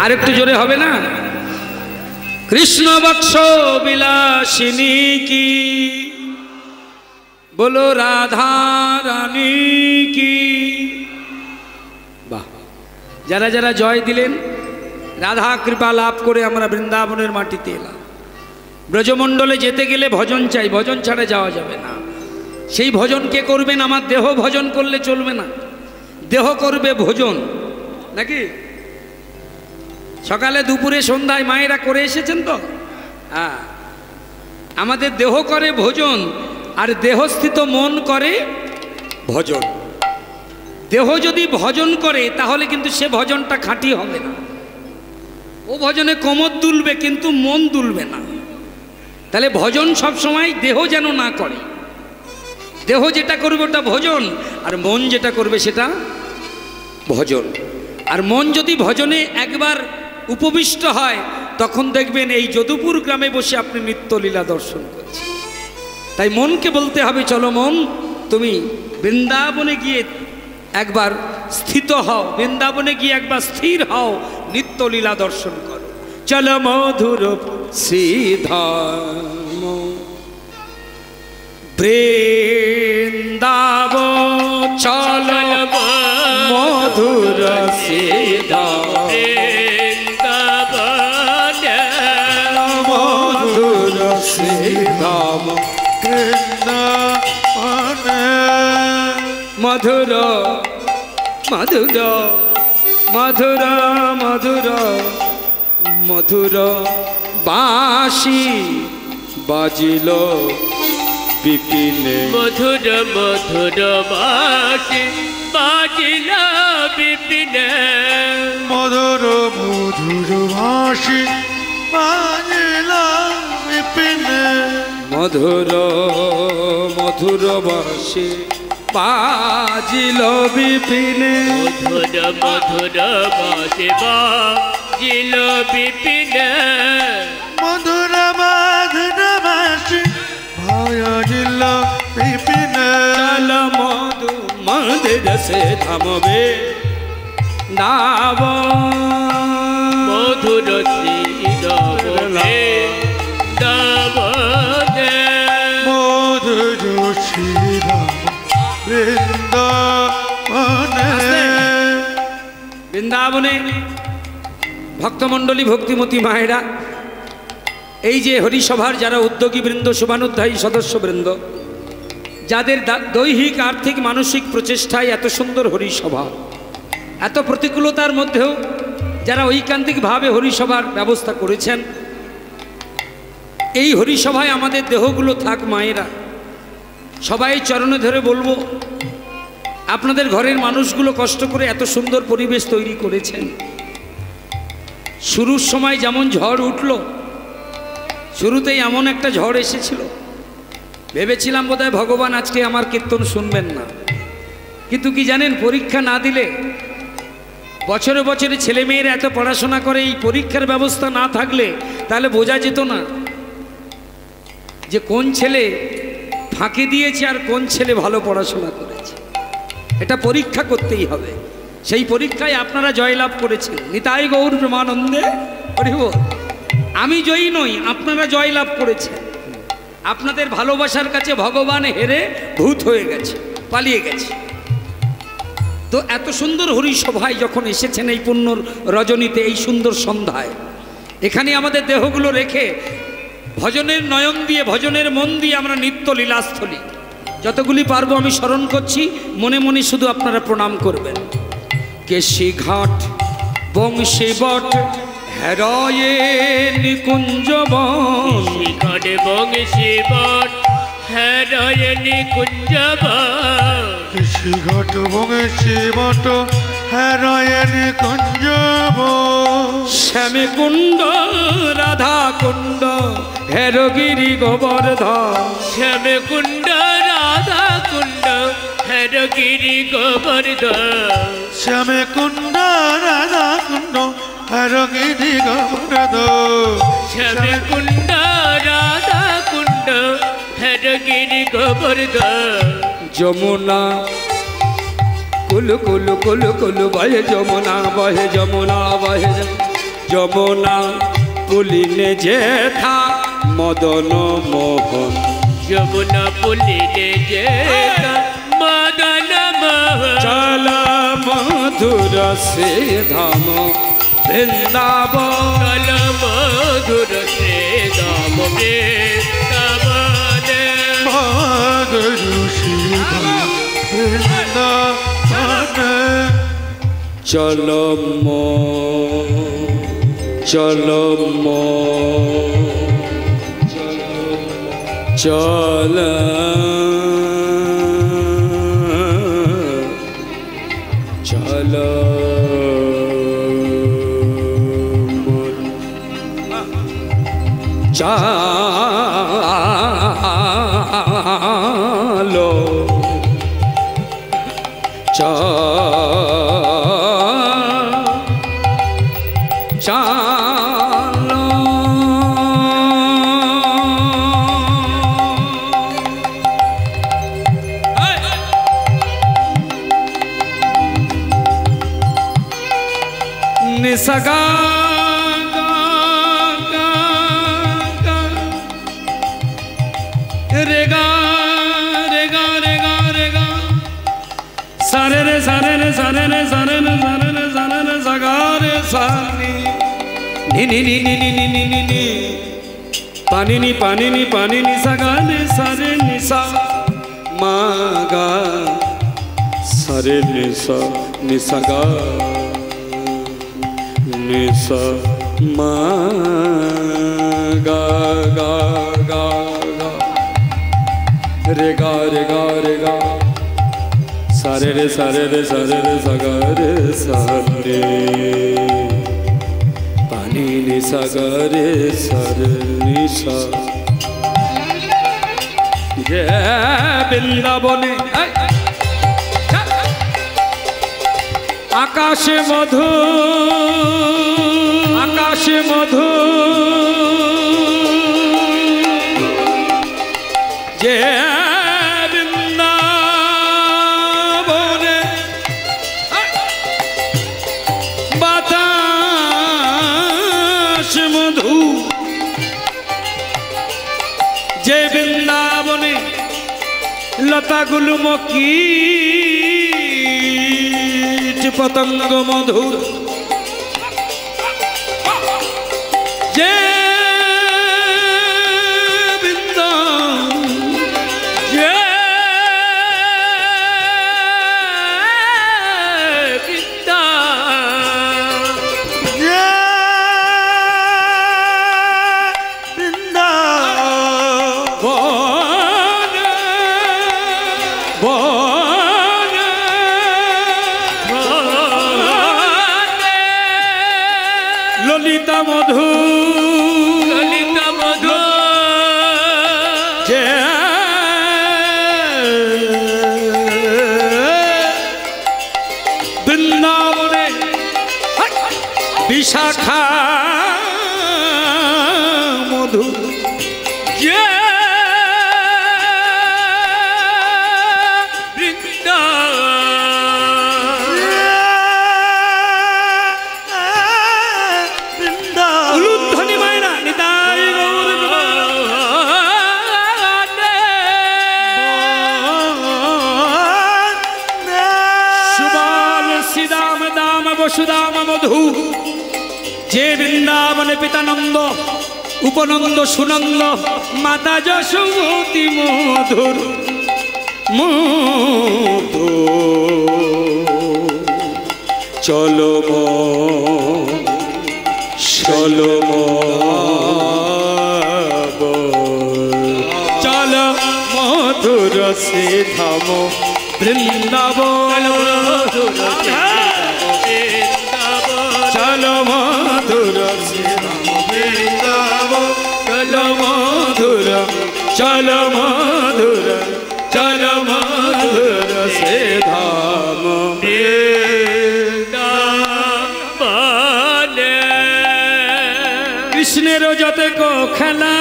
আরেকটু জোরে হবে না? কৃষ্ণ বৎস বিলাসিনী কি, বলো রাধা রানী কি। বাহ, যারা যারা জয় দিলেন, রাধা কৃপা লাভ করে আমরা বৃন্দাবনের মাটিতে এলাম। ব্রজমণ্ডলে যেতে গেলে ভজন চাই, ভজন ছাড়া যাওয়া যাবে না। সেই ভজন কে করবেন? আমার দেহ ভজন করলে চলবে না, দেহ করবে ভোজন, নাকি? সকালে দুপুরে সন্ধ্যায় মায়েরা করে এসেছেন তো। হ্যাঁ, আমাদের দেহ করে ভোজন, আর দেহস্থিত মন করে ভজন। দেহ যদি ভজন করে তাহলে কিন্তু সে ভজনটা খাঁটি হবে না। ও ভজনে কোমর দুলবে কিন্তু মন দুলবে না। তাহলে ভজন সব সময় দেহ যেন না করে। দেহ যেটা করবে ওটা ভজন, আর মন যেটা করবে সেটা ভজন। আর মন যদি ভজনে একবার উপবিষ্ট হয় তখন দেখবেন এই যদুপুর গ্রামে বসে আপনি নিত্যলীলা দর্শন করছেন। তাই মনকে বলতে হবে, চলো মন, তুমি বৃন্দাবনে গিয়ে একবার স্থিত হও, বৃন্দাবনে গিয়ে একবার স্থির হও, নিত্যলীলা দর্শন করো। চলো মধুর শ্রীধাম বৃন্দাব, চলো মধুর শ্রীধাম মধুর শ্রীধাম মধুর মধুর মধুর মধুর মধুর বাঁশি বাজিল বিপিনে, মধুর মধুর বাঁশি বাজিল বিপিনে, মধুর মধুর বাঁশি বাজিল বিপিনে, মধুর মধুর বাঁশি বাজিল বিপিনে, মধুর মধুর বাঁশি বাজিল বিপিনে, মধুর মধুর বাঁশি বাজিল বিপিনে। চল মধু মন্দির সে থামবে নাব, মধুর শ্রীরামে দাবনে, মধুর শ্রীরাম বৃন্দাবনে। বৃন্দাবনে ভক্তমণ্ডলী, ভক্তিমতী মায়েরা, এই যে হরিসভার যারা উদ্যোগী বৃন্দ, শুভানুধ্যায়ী সদস্যবৃন্দ, যাদের দৈহিক আর্থিক মানসিক প্রচেষ্টায় এত সুন্দর হরিসভা, এত প্রতিকূলতার মধ্যেও যারা ঐকান্তিকভাবে হরিসভার ব্যবস্থা করেছেন, এই হরিসভায় আমাদের দেহগুলো থাক মায়েরা। সবাই চরণে ধরে বলবো, আপনাদের ঘরের মানুষগুলো কষ্ট করে এত সুন্দর পরিবেশ তৈরি করেছেন। শুরুর সময় যেমন ঝড় উঠল, শুরুতেই এমন একটা ঝড় এসেছিল, ভেবেছিলাম বোধহয় ভগবান আজকে আমার কীর্তন শুনবেন না। কিন্তু কি জানেন, পরীক্ষা না দিলে, বছরে বছরে ছেলেমেয়েরা এত পড়াশোনা করে, এই পরীক্ষার ব্যবস্থা না থাকলে তাহলে বোঝা যেত না যে কোন ছেলে ফাঁকি দিয়েছে আর কোন ছেলে ভালো পড়াশোনা করেছে। এটা পরীক্ষা করতেই হবে। সেই পরীক্ষায় আপনারা জয়লাভ করেছেন। নিতাই গৌর প্রেমানন্দে হরি বল। আমি জয়ী নই, আপনারা জয়লাভ করেছেন। আপনাদের ভালোবাসার কাছে ভগবান হেরে ভূত হয়ে গেছে, পালিয়ে গেছে। তো এত সুন্দর হরিসভায় যখন এসেছেন এই পুণ্য রজনীতে, এই সুন্দর সন্ধ্যায়, এখানে আমাদের দেহগুলো রেখে ভজনের নয়ন দিয়ে, ভজনের মন দিয়ে আমরা নিত্য লীলাস্থলী যতগুলি পারবো আমি স্মরণ করছি, মনে মনে শুধু আপনারা প্রণাম করবেন। কেশি ঘাট বংশী বট হেরয়ে নিকুঞ্জ বংশী ঘাট বংশী বট হেরয়ে নিকুঞ্জ কেশি ঘাট বংশী বট হেরয়ে নিকুঞ্জ, শ্যামে কুণ্ড রাধা কুণ্ড হেরগিরি গোবর্ধন, শ্যামে কুণ্ড রাধা কুণ্ড হেরগিরি গোবর্ধন, শ্যামে কুণ্ড রাধা কুণ্ড হেরগিরি গোবর্ধন, শ্যামে কুণ্ড রাধা কুণ্ড হেরগিরি গোবর্ধন। যমুনা কুল কুল কুল কুল বহে যমুনা, বহে যমুনা বহে যমুনা পুলিনে যেথা মদন মোহন যমুনা পুলিনে যেথা মদন মোহন চল মধুর সে ধাম বৃন্দাবন চল মধুর সে ধাম বৃন্দাবনে মধুর সে ধাম বৃন্দাবনে চল চল চল চল চালো চালো নিসগা রেগা রেগা রেগা রেগা সারে রে সারে রে সারে রে সারে রে সারে রে সারে রে সাগা রে সানি নি নি নি নি নি নি নি নি পানি নি সাগা রে সারে নি সা মা গা সারে নি সা নি সাগা নি সা মা গা গা গা রে গা রে গা রে গা सारे रे सारे रे सगा रे सारे पानी नि सगा रे सारे नि सा ये बृंदाबने आकाशे मधु जे যে বৃন্দাবনে লতা গুলুম কীট পতঙ্গ মধুর যে ললিতা মধু যে বৃন্দাবনে বিশাখা মধু যে বসুদাম মধু যে বৃন্দাবনে পিতানন্দ উপনন্দ সুনন্দ মাতা যশোমতী মধুর মধু চলো চলো চল মধুর সে ধাম বৃন্দাবন চলো মধুর চলো মধুর চলো মধুর চলো মধুর সে ধাম কৃষ্ণের যত কো খেলা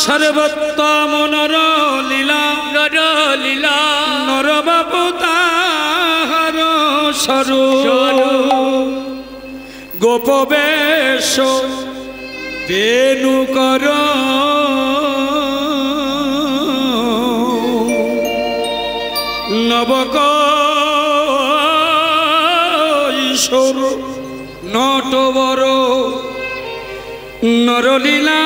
সর্বোত্তম নর লীলা নর বাবু তাহার স্বরূপ গোপবেশ বেণু কর নবকৈশোর নটবর নরলীলা